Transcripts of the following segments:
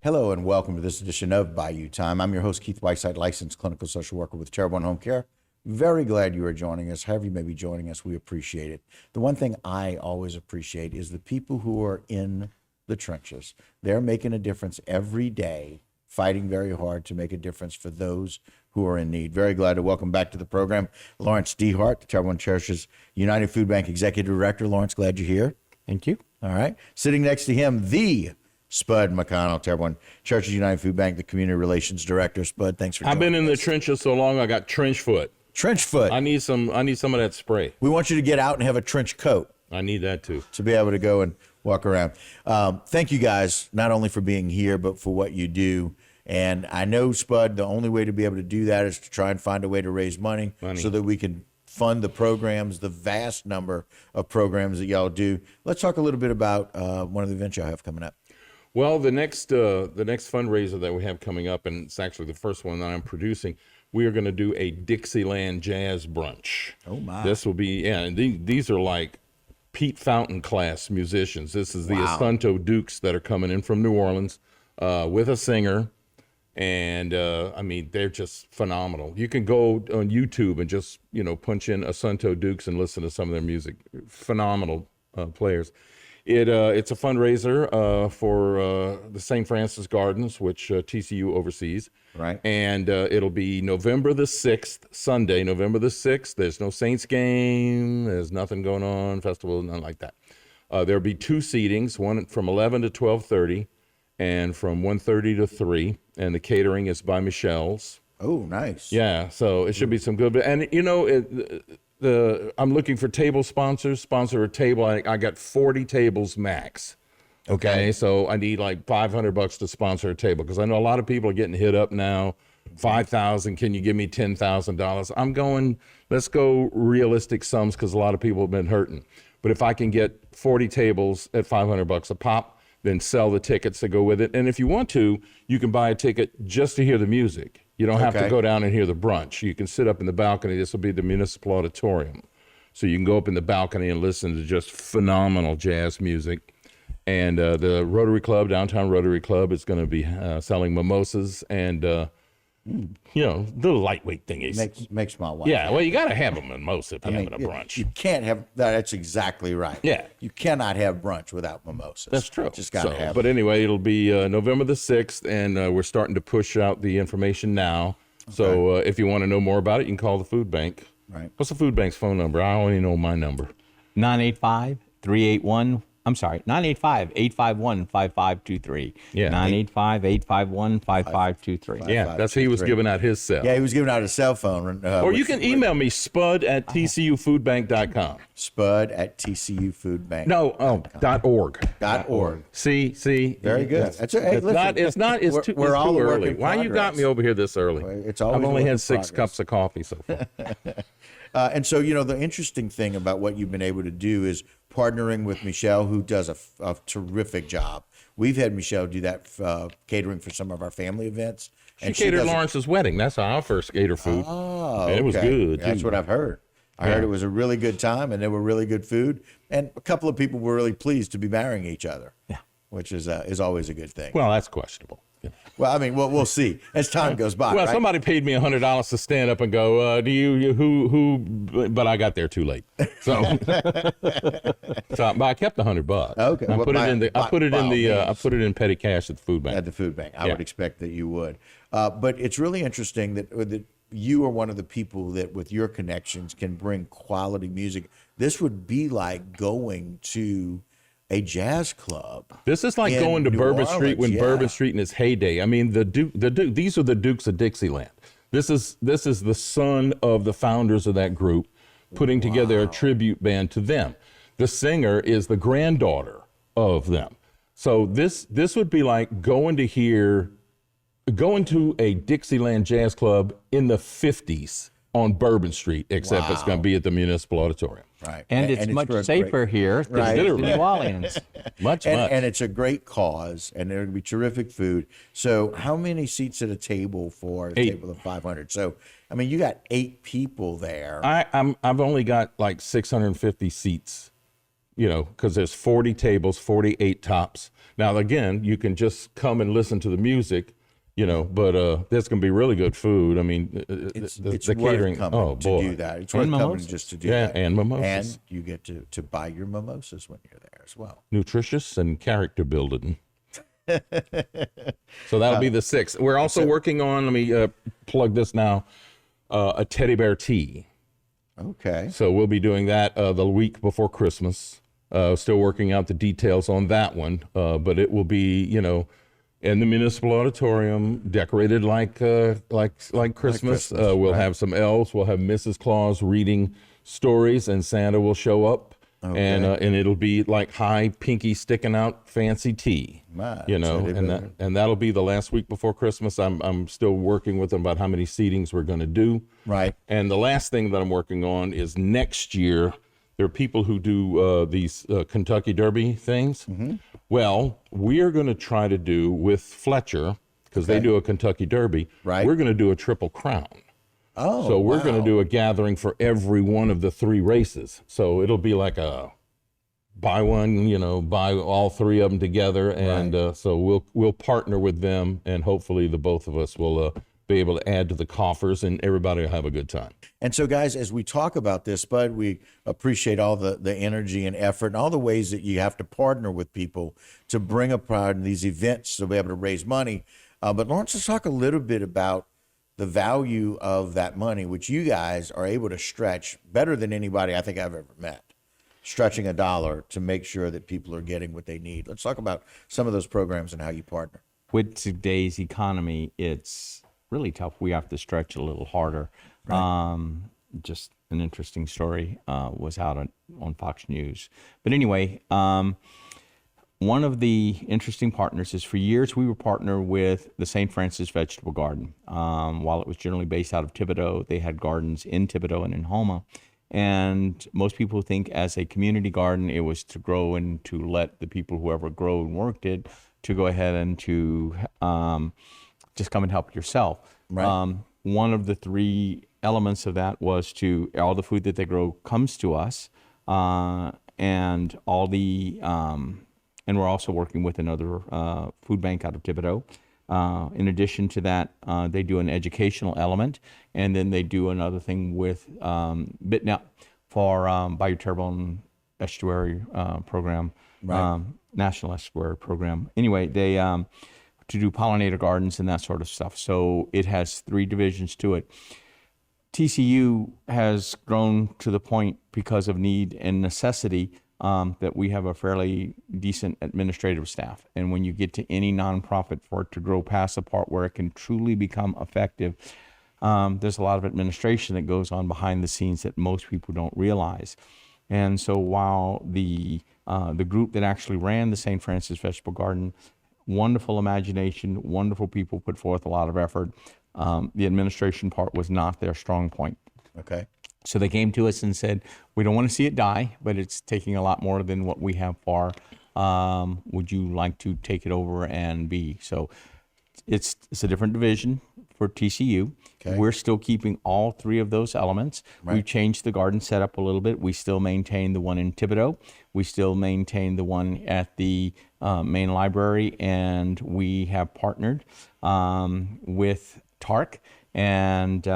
Hello and welcome to this edition of Bayou Time. I'm your host, Keith Whiteside, licensed clinical social worker with Terrebonne Home Care. Very glad you are joining us. However you may be joining us, we appreciate it. The one thing I always appreciate is the people who are in the trenches. They're making a difference every day, fighting very hard to make a difference for those who are in need. Very glad to welcome back to the program Lawrence Dehart, the Terrebonne Church's United Food Bank Executive Director. Lawrence, glad you're here. Thank you. All right. Sitting next to him, the Spud McConnell, Terrebonne Church's United Food Bank, the Community Relations Director. Spud, thanks for joining us. I've been in the trenches so long, I got trench foot. Trench foot. I need some of that spray. We want you to get out and have a trench coat I need that too. to be able to go and walk around. Thank you guys, not only for being here, but for what you do. And I know, Spud, the only way to be able to do that is to try and find a way to raise money. so that we can fund the programs, the vast number of programs that y'all do. Let's talk a little bit about one of the events y'all have coming up. Well, the next fundraiser that we have coming up, and it's actually the first one that I'm producing, we are going to do a Dixieland Jazz Brunch. Oh, my. This will be, and these are like Pete Fountain class musicians. This is the Asunto Dukes that are coming in from New Orleans with a singer. And I mean, they're just phenomenal. You can go on YouTube and just, punch in Asunto Dukes and listen to some of their music. Phenomenal players. It's a fundraiser for the St. Francis Gardens, which TCU oversees. Right. And it'll be November the 6th, Sunday, November the 6th. There's no Saints game. There's nothing going on, festival, nothing like that. There'll be two seatings, one from 11 to 12:30 and from 1:30 to 3. And the catering is by Michelle's. Oh, nice. Yeah, so it should be some good. And, I'm looking for table sponsors. Sponsor a table. I got 40 tables max. Okay, so I need like $500 to sponsor a table because I know a lot of people are getting hit up now. $5,000. Can you give me $10,000? I'm going. Let's go realistic sums because a lot of people have been hurting. But if I can get 40 tables at $500 a pop, then sell the tickets to go with it. And if you want to, you can buy a ticket just to hear the music. You don't have to go down and hear the brunch. You can sit up in the balcony. This will be the Municipal Auditorium. So you can go up in the balcony and listen to just phenomenal jazz music. And the Rotary Club, Downtown Rotary Club, is going to be selling mimosas and, the lightweight thingies. Makes my wife. Yeah, well, you got to have a mimosa if you're having a brunch. You can't have that. That's exactly right. Yeah. You cannot have brunch without mimosas. That's true. Just got to have But anyway, it'll be November the 6th, and we're starting to push out the information now. So if you want to know more about it, you can call the food bank. Right. What's the food bank's phone number? I only know my number. 985-851-5523. Yeah. 985-851-5523. Yeah, that's he was giving out his cell. Yeah, he was giving out a cell phone. Or you can email me, spud@tcufoodbank.com. Spud@tcufoodbank. No, .org. .org. See. Very good. That's hey, It's too early. Why you got me over here this early? It's always I've only a work in had 6 progress. cups of coffee so far. And so, the interesting thing about what you've been able to do is partnering with Michelle, who does a terrific job. We've had Michelle do that catering for some of our family events. She catered Lawrence's wedding. That's our first cater food. Oh, And it was good. That's too. what I've heard. I heard it was a really good time, and there were really good food, and a couple of people were really pleased to be marrying each other. Yeah. Which is always a good thing. Well, that's questionable. Well, I mean, we'll see as time goes by. Well, right? somebody paid me $100 to stand up and go, who, but I got there too late. So, but I kept $100. Okay. I Well, put it I in petty cash at the food bank. At the food bank. I would expect that you would. But it's really interesting that you are one of the people that with your connections can bring quality music. This would be like going to a jazz club. This is like in going to New Bourbon Street when Orleans, Bourbon Street in its heyday. I mean, these are the Dukes of Dixieland. This is the son of the founders of that group putting together a tribute band to them. The singer is the granddaughter of them. So this would be like going to a Dixieland jazz club in the 50s on Bourbon Street, except it's going to be at the Municipal Auditorium. Right. And it's much safer here than Right. New Orleans. Much. And it's a great cause, and there'll be terrific food. So how many seats at a table for a 8. table of 500? So, I mean, you got 8 people there. I've only got like 650 seats because there's 40 tables, 48 tops. Now, again, you can just come and listen to the music, but there's going to be really good food. I mean, It's the worth catering. coming Oh, to boy. do that. It's worth And coming mimosas. just to do Yeah, that. and mimosas. And you get to buy your mimosas when you're there as well. Nutritious and character building. So that'll be the 6th. We're also working on, let me plug this now, a teddy bear tea. Okay. So we'll be doing that the week before Christmas. Still working out the details on that one, but it will be, in the municipal auditorium, decorated like Christmas. We'll have some elves. We'll have Mrs. Claus reading stories, and Santa will show up. And it'll be like high pinky sticking out fancy tea, and that'll be the last week before Christmas. I'm still working with them about how many seatings we're going to do. Right. And the last thing that I'm working on is next year. There are people who do these Kentucky Derby things. Mm-hmm. Well, we're going to try to do with Fletcher, because they do a Kentucky Derby. Right. We're going to do a Triple Crown. Oh, So we're going wow. to do a gathering for every one of the 3 races. So it'll be like a buy one, buy all 3 of them together, and so we'll partner with them, and hopefully the both of us will be able to add to the coffers, and everybody will have a good time. And so, guys, as we talk about this, Bud, we appreciate all the energy and effort and all the ways that you have to partner with people to bring about these events to be able to raise money. But Lawrence, let's talk a little bit about the value of that money, which you guys are able to stretch better than anybody I think I've ever met, stretching $1 to make sure that people are getting what they need. Let's talk about some of those programs and how you partner. With today's economy, it's really tough. We have to stretch a little harder. Just an interesting story was out on Fox News. But anyway, one of the interesting partners is, for years we were partnered with the St. Francis Vegetable Garden. While it was generally based out of Thibodaux, they had gardens in Thibodaux and in Houma. And most people think as a community garden, it was to grow and to let the people, whoever grow and worked it, to go ahead and to just come and help yourself. Right. One of the 3 elements of that was to all the food that they grow comes to us, and all the and we're also working with another food bank out of Thibodaux. In addition to that, they do an educational element, and then they do another thing with BitNet for Bayou Terrebonne Estuary program, National Estuary program. Anyway, they to do pollinator gardens and that sort of stuff. So it has 3 divisions to it. TCU has grown to the point, because of need and necessity, that we have a fairly decent administrative staff. And when you get to any nonprofit, for it to grow past the part where it can truly become effective, there's a lot of administration that goes on behind the scenes that most people don't realize. And so while the group that actually ran the St. Francis Vegetable Garden, wonderful imagination, wonderful people, put forth a lot of effort, the administration part was not their strong point. Okay. So they came to us and said, we don't want to see it die, but it's taking a lot more than what we have far. Would you like to take it over and be? So it's a different division for TCU. Okay. We're still keeping all 3 of those elements. Right. We've changed the garden setup a little bit. We still maintain the one in Thibodaux. We still maintain the one at the main library, and we have partnered with TARC and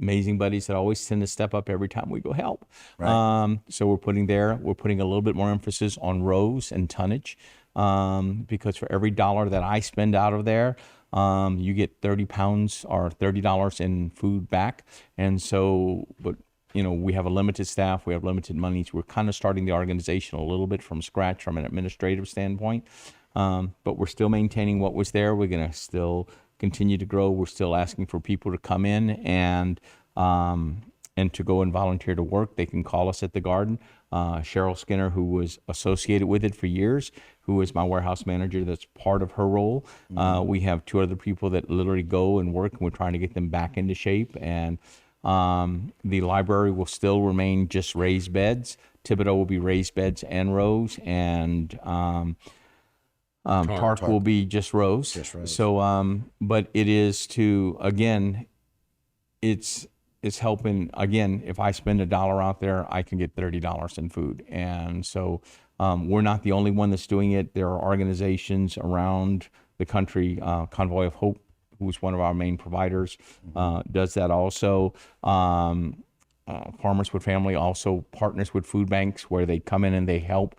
amazing buddies that always tend to step up every time we go help. Right. So we're putting a little bit more emphasis on rows and tonnage, because for every $1 that I spend out of there, you get 30 pounds or $30 in food back. And so, but we have a limited staff, we have limited money, so we're kind of starting the organization a little bit from scratch from an administrative standpoint. But we're still maintaining what was there. We're going to still continue to grow. We're still asking for people to come in and to go and volunteer to work. They can call us at the garden. Cheryl Skinner, who was associated with it for years, who is my warehouse manager, that's part of her role. We have 2 other people that literally go and work, and we're trying to get them back into shape. And the library will still remain just raised beds. Thibodaux will be raised beds and rows, and TARC will be just rows. Just rows. So, but it is to, again, it's it's helping. Again, if I spend $1 out there, I can get $30 in food. And so we're not the only one that's doing it. There are organizations around the country. Convoy of Hope, who's one of our main providers, does that also. Farmers with Family also partners with food banks where they come in and they help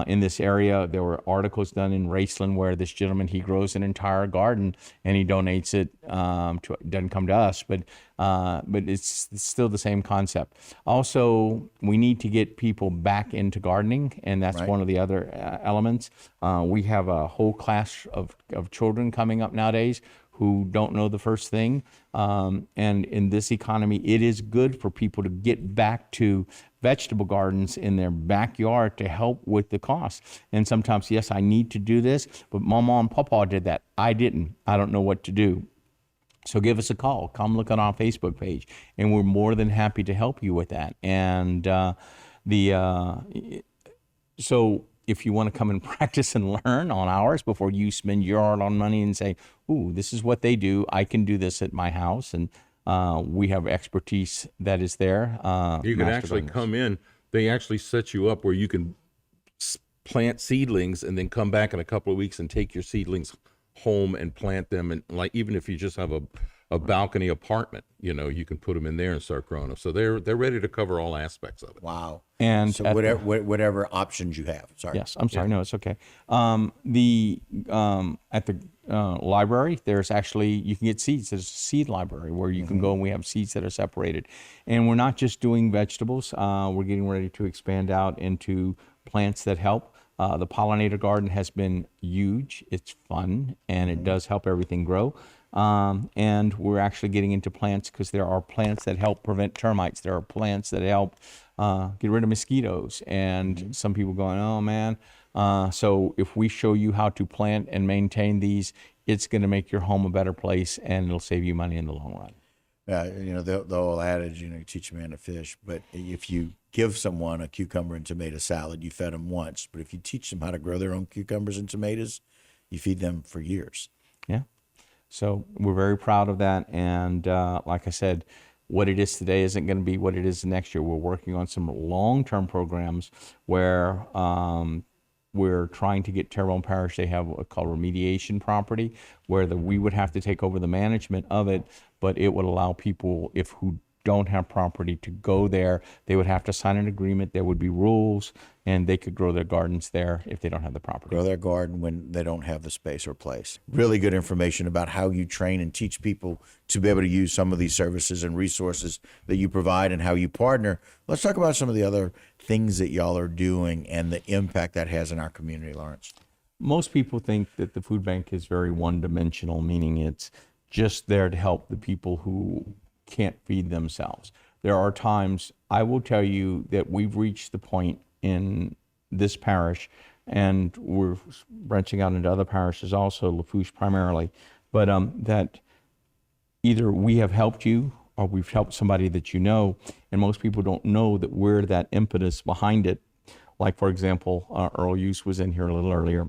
in this area. There were articles done in Raceland where this gentleman, he grows an entire garden and he donates it it doesn't come to us, but it's still the same concept. Also, we need to get people back into gardening, and that's Right. one of the other elements. We have a whole class of children coming up nowadays who don't know the first thing. And in this economy, it is good for people to get back to vegetable gardens in their backyard to help with the cost. And sometimes, yes, I need to do this, but Mama and Papa did that. I didn't. I don't know what to do. So give us a call. Come look on our Facebook page, and we're more than happy to help you with that. And so if you want to come and practice and learn on ours before you spend your hard-earned money and say, ooh, this is what they do, I can do this at my house, and we have expertise that is there. You can Master actually Gardeners. come in. They actually set you up where you can plant seedlings and then come back in a couple of weeks and take your seedlings home and plant them. And like, even if you just have a balcony apartment, you know, you can put them in there and start growing them. So they're ready to cover all aspects of it. Wow. And So at the- whatever options you have. Sorry. Yes, I'm sorry. No, it's okay. At the library, there's actually, you can get seeds. There's a seed library where you can go, and we have seeds that are separated. And we're not just doing vegetables. We're getting ready to expand out into plants that help. The pollinator garden has been huge. It's fun, and it does help everything grow. And we're actually getting into plants because there are plants that help prevent termites. There are plants that help get rid of mosquitoes. And some people going, oh man. So if we show you how to plant and maintain these, it's going to make your home a better place, and it'll save you money in the long run. You know, the old adage, you know, you teach a man to fish, but if you give someone a cucumber and tomato salad, you fed them once. But if you teach them how to grow their own cucumbers and tomatoes, you feed them for years. Yeah. So we're very proud of that. And like I said, what it is today isn't going to be what it is next year. We're working on some long-term programs where we're trying to get Terrebonne Parish. They have what's called remediation property, where we would have to take over the management of it, but it would allow people who don't have property to go there. They would have to sign an agreement. There would be rules, and they could grow their gardens there if they don't have the property. Grow their garden when they don't have the space or place. Really good information about how you train and teach people to be able to use some of these services and resources that you provide and how you partner. Let's talk about some of the other things that y'all are doing and the impact that has in our community, Lawrence. Most people think that the food bank is very one-dimensional, meaning it's just there to help the people who can't feed themselves. There are times, I will tell you, that we've reached the point in this parish, and we're branching out into other parishes also, Lafourche primarily, but that either we have helped you or we've helped somebody that you know, and most people don't know that we're that impetus behind it. Like, for example, Earl Hughes was in here a little earlier.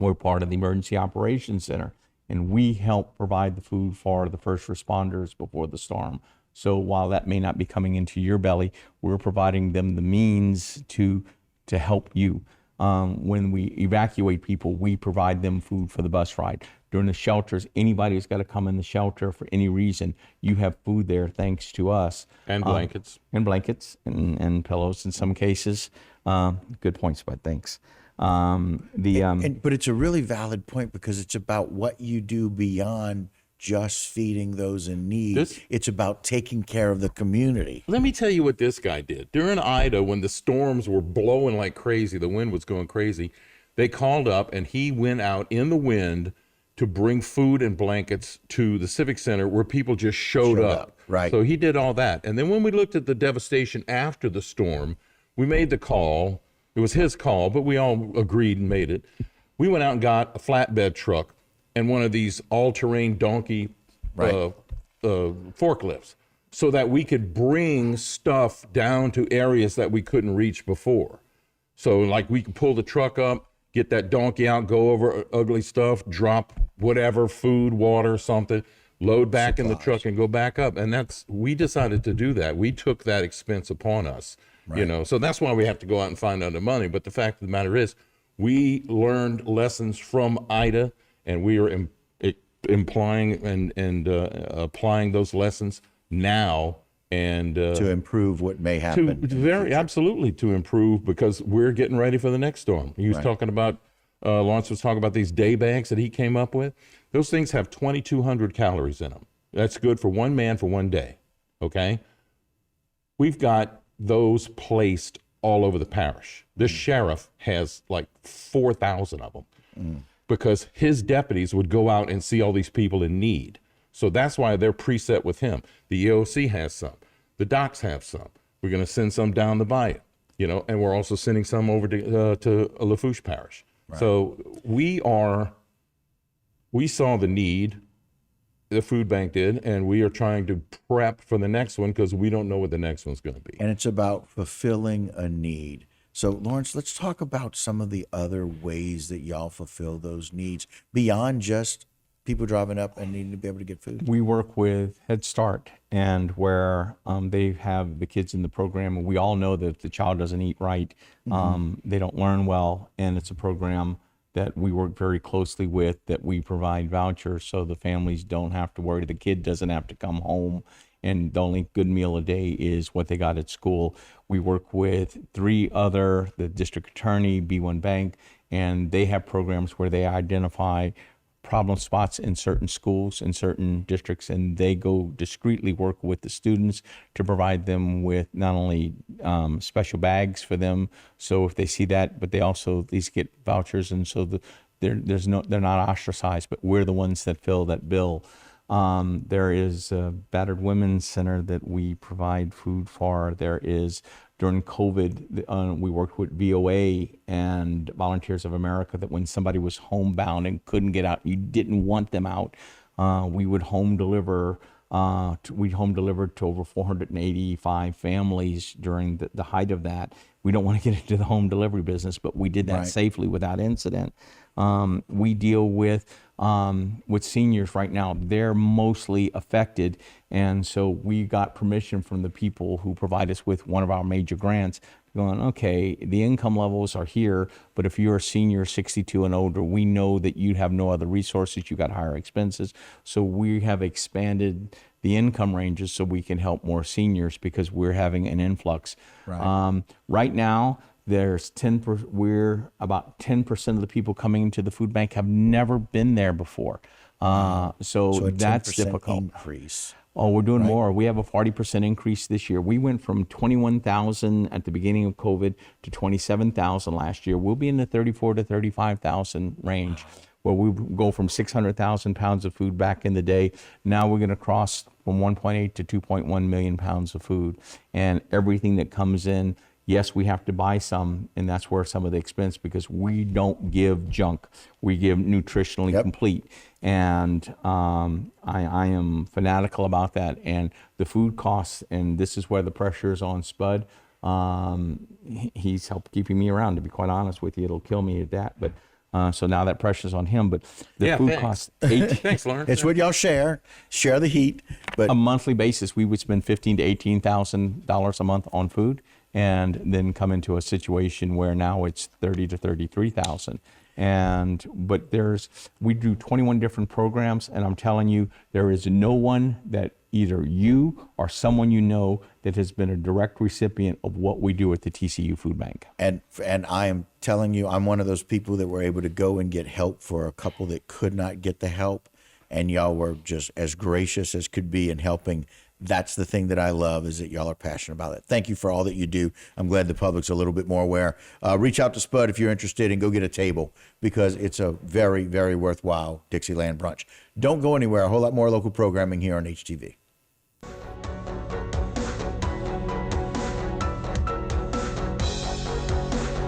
We're part of the Emergency Operations Center, and we help provide the food for the first responders before the storm. So while that may not be coming into your belly, we're providing them the means to help you. When we evacuate people, we provide them food for the bus ride. During the shelters, anybody who's got to come in the shelter for any reason, you have food there thanks to us. And blankets. And blankets and pillows in some cases. Good points, Bud. Thanks. But it's a really valid point because it's about what you do beyond just feeding those in need. It's about taking care of the community. Let me tell you what this guy did. During Ida, when the storms were blowing like crazy, the wind was going crazy, they called up and he went out in the wind to bring food and blankets to the Civic Center where people just showed up. Right. So he did all that. And then when we looked at the devastation after the storm, we made the call. It was his call, but we all agreed and made it. We went out and got a flatbed truck and one of these all-terrain donkey forklifts so that we could bring stuff down to areas that we couldn't reach before. So like we could pull the truck up, get that donkey out, go over ugly stuff, drop whatever, food, water, something. load back in the Supplies. truck and go back up. And we decided to do that. We took that expense upon us, so that's why we have to go out and find other money. But the fact of the matter is, we learned lessons from Ida, and we are implying and applying those lessons now, and to improve what may happen. absolutely to improve, because we're getting ready for the next storm. He was talking about, Lawrence was talking about these day bags that he came up with. Those things have 2,200 calories in them. That's good for one man for one day. Okay. We've got those placed all over the parish. The sheriff has like 4,000 of them because his deputies would go out and see all these people in need. So that's why they're preset with him. The EOC has some. The docks have some. We're going to send some down the bayou, and we're also sending some over to Lafourche Parish. Right. So we saw the need, the food bank did, and we are trying to prep for the next one because we don't know what the next one's going to be. And it's about fulfilling a need. So, Lawrence, let's talk about some of the other ways that y'all fulfill those needs beyond just people driving up and needing to be able to get food. We work with Head Start, and where they have the kids in the program, and we all know that if the child doesn't eat right, they don't learn well, and it's a program that we work very closely with, that we provide vouchers so the families don't have to worry. The kid doesn't have to come home and the only good meal a day is what they got at school. We work with the district attorney, B1 Bank, and they have programs where they identify problem spots in certain schools, in certain districts, and they go discreetly work with the students to provide them with not only special bags for them, so if they see that, but they also at least get vouchers, and so they're not ostracized, but we're the ones that fill that bill. There is a battered women's center that we provide food for. There is, during COVID, we worked with VOA and Volunteers of America, that when somebody was homebound and couldn't get out, you didn't want them out, we would home deliver. We home delivered to over 485 families during the height of that. We don't want to get into the home delivery business, but we did that safely without incident. We deal with seniors right now. They're mostly affected, and so we got permission from the people who provide us with one of our major grants, going, okay, the income levels are here, but if you're a senior 62 and older, we know that you have no other resources, you got higher expenses. So we have expanded the income ranges so we can help more seniors because we're having an influx. Right now, there's we're about 10% of the people coming into the food bank have never been there before. So that's difficult. Increase. Oh, we're doing more. We have a 40% increase this year. We went from 21,000 at the beginning of COVID to 27,000 last year. We'll be in the 34 to 35,000 range, where we go from 600,000 pounds of food back in the day. Now we're going to cross from 1.8 to 2.1 million pounds of food. And everything that comes in, yes, we have to buy some, and that's where some of the expense, because we don't give junk. We give nutritionally complete. And I am fanatical about that. And the food costs, and this is where the pressure is on Spud. He's helped keeping me around, to be quite honest with you. It'll kill me at that. But so now that pressure's on him. But the food costs Thanks, Lawrence. It's what y'all share the heat. But a monthly basis, we would spend $15,000 to $18,000 a month on food, and then come into a situation where now it's $30,000 to $33,000. But we do 21 different programs, and I'm telling you, there is no one that either you or someone you know that has been a direct recipient of what we do at the TCU Food Bank. And I am telling you, I'm one of those people that were able to go and get help for a couple that could not get the help, and y'all were just as gracious as could be in helping. That's the thing that I love, is that y'all are passionate about it. Thank you for all that you do. I'm glad the public's a little bit more aware. Reach out to Spud if you're interested, and go get a table, because it's a very, very worthwhile Dixieland brunch. Don't go anywhere. A whole lot more local programming here on HTV.